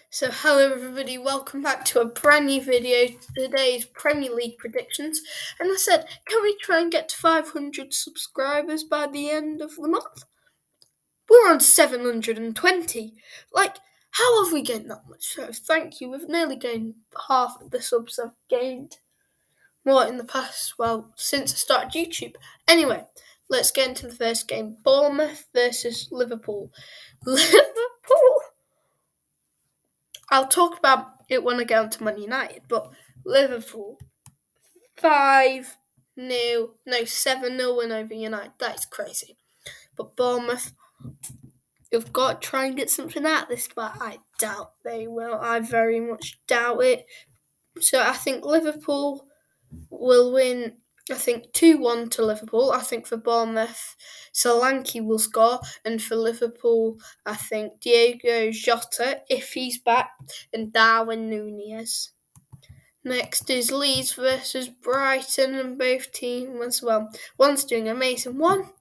So hello everybody, welcome back to a brand new video. Today's Premier League predictions. And I said, can we try and get to 500 subscribers by the end of the month? We're on 720. How have we gained that much? So thank you, we've nearly gained half of the subs I've gained more in the past, since I started YouTube. Anyway, let's get into the first game. Bournemouth versus Liverpool. Liverpool? I'll talk about it when I get on to Man United, but Liverpool 7-0 win over United. That is crazy. But Bournemouth, you've got to try and get something out of this, but I doubt they will. I very much doubt it. So I think Liverpool will win. I think 2-1 to Liverpool. I think for Bournemouth, Solanke will score. And for Liverpool, I think Diego Jota, if he's back, and Darwin Núñez. Next is Leeds versus Brighton, and both teams, one's doing amazing. One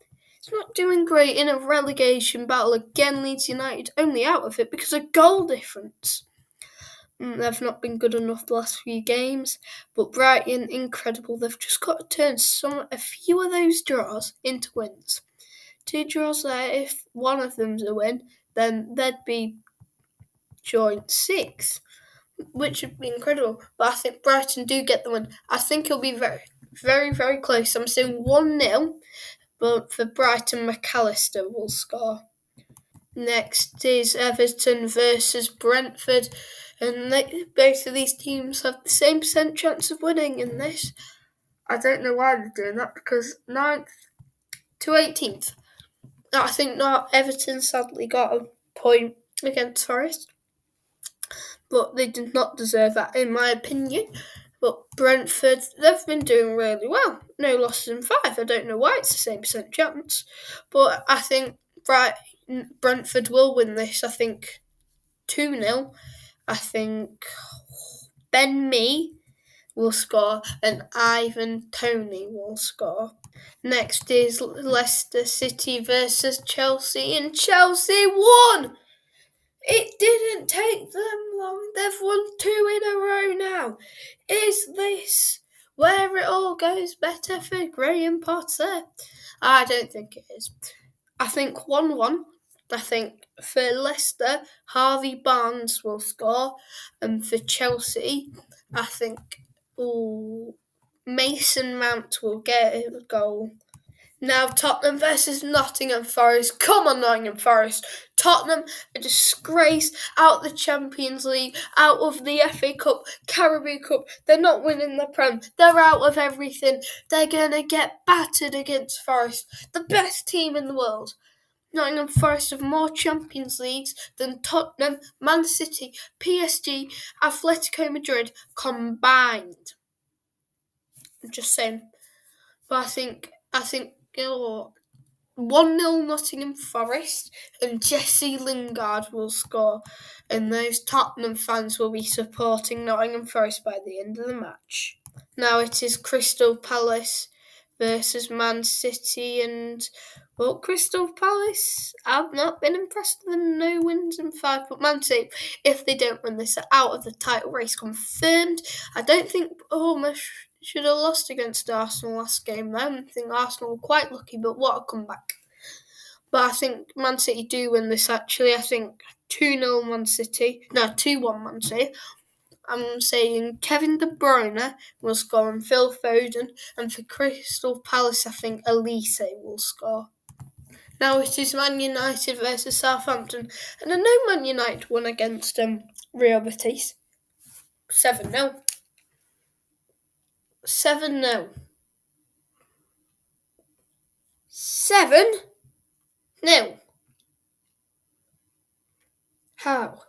is not doing great in a relegation battle. Again, Leeds United only out of it because of goal difference. They've not been good enough the last few games, but Brighton, incredible. They've just got to turn a few of those draws into wins. 2 draws there, if one of them's a win, then they'd be joint 6th, which would be incredible. But I think Brighton do get the win. I think it'll be very, very, very close. I'm saying 1-0, but for Brighton, McAllister will score. Next is Everton versus Brentford, and both of these teams have the same % chance of winning in this. I don't know why they're doing that, because 9th to 18th. I think Everton sadly got a point against Forest, but they did not deserve that, in my opinion. But Brentford, they've been doing really well. No losses in 5. I don't know why it's the same % chance, but I think Brentford will win this. I think 2-0. I think Ben Mee will score and Ivan Toney will score. Next is Leicester City versus Chelsea, and Chelsea won! It didn't take them long. They've won 2 in a row now. Is this where it all goes better for Graham Potter? I don't think it is. I think 1-1. I think for Leicester, Harvey Barnes will score. And for Chelsea, I think Mason Mount will get a goal. Now Tottenham versus Nottingham Forest. Come on, Nottingham Forest. Tottenham, a disgrace, out of the Champions League, out of the FA Cup, Carabao Cup. They're not winning the Prem. They're out of everything. They're going to get battered against Forest, the best team in the world. Nottingham Forest have more Champions Leagues than Tottenham, Man City, PSG, Atletico Madrid combined. I'm just saying. But I think 1-0 Nottingham Forest, and Jesse Lingard will score, and those Tottenham fans will be supporting Nottingham Forest by the end of the match. Now it is Crystal Palace versus Man City, and Crystal Palace, I've not been impressed with them. No wins in 5, but Man City, if they don't win this, are out of the title race confirmed. I don't think Bournemouth should have lost against Arsenal last game though. I think Arsenal were quite lucky, but what a comeback. But I think Man City do win this actually. I think 2-0 Man City. No, 2-1 Man City. I'm saying Kevin De Bruyne will score and Phil Foden. And for Crystal Palace, I think Elise will score. Now it is Man United versus Southampton. And I know Man United won against Real Betis. 7-0. 7-0. 7-0. How?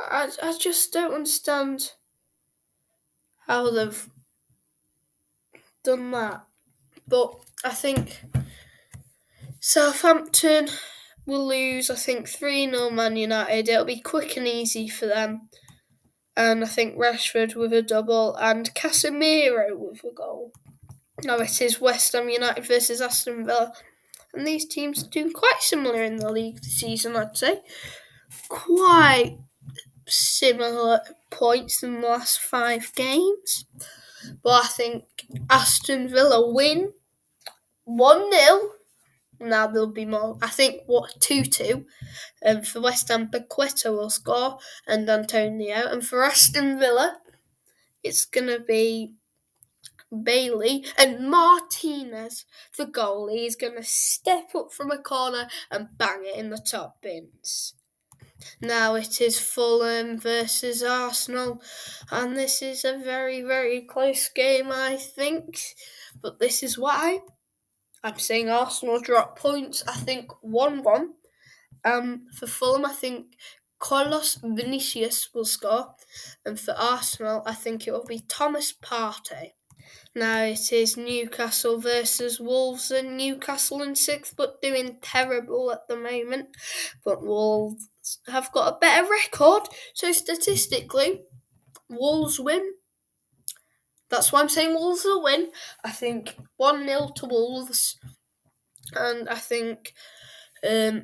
I just don't understand how they've done that. But I think Southampton will lose, I think 3-0 Man United. It'll be quick and easy for them. And I think Rashford with a double and Casemiro with a goal. Now it is West Ham United versus Aston Villa. And these teams are doing quite similar in the league this season, I'd say. Quite similar points in the last 5 games. But I think Aston Villa win 1-0. Now there'll be more. I think 2-2. For West Ham, Paqueta will score and Antonio. And for Aston Villa, it's going to be Bailey and Martinez, the goalie, is going to step up from a corner and bang it in the top bins. Now it is Fulham versus Arsenal, and this is a very, very close game, I think. But this is why I'm saying Arsenal drop points. I think 1-1. For Fulham, I think Carlos Vinicius will score, and for Arsenal, I think it will be Thomas Partey. Now it is Newcastle versus Wolves, and Newcastle in 6th, but doing terrible at the moment. But Wolves have got a better record, so statistically, Wolves win. That's why I'm saying Wolves will win. I think 1-0 to Wolves, and I think I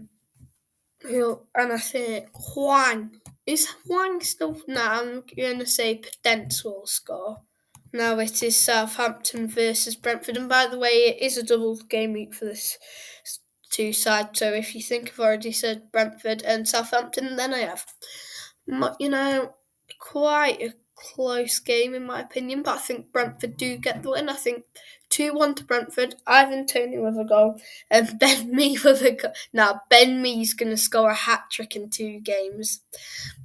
think Huang. Is Huang still? No, I'm going to say Pedence will score. Now it is Southampton versus Brentford, and by the way, it is a double game week for this 2 sides. So if you think I've already said Brentford and Southampton, then I have. Quite a close game in my opinion, but I think Brentford do get the win. I think 2-1 to Brentford. Ivan Toney with a goal and Ben Mee with a goal. Now Ben Mee's going to score a hat-trick in 2 games.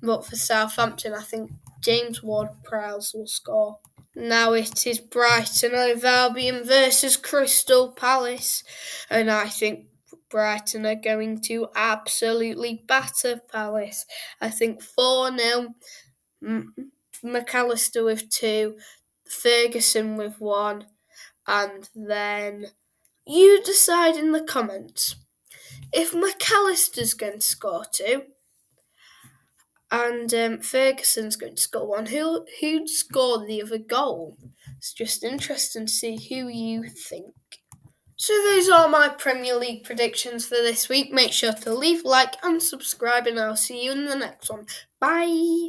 But for Southampton, I think James Ward-Prowse will score. Now it is Brighton & Albion versus Crystal Palace, and I think Brighton are going to absolutely batter Palace. I think 4-0, McAllister with 2, Ferguson with 1, and then you decide in the comments if McAllister's going to score 2 and Ferguson's going to score 1. Who'd score the other goal? It's just interesting to see who you think. So those are my Premier League predictions for this week. Make sure to leave a like and subscribe, and I'll see you in the next one. Bye!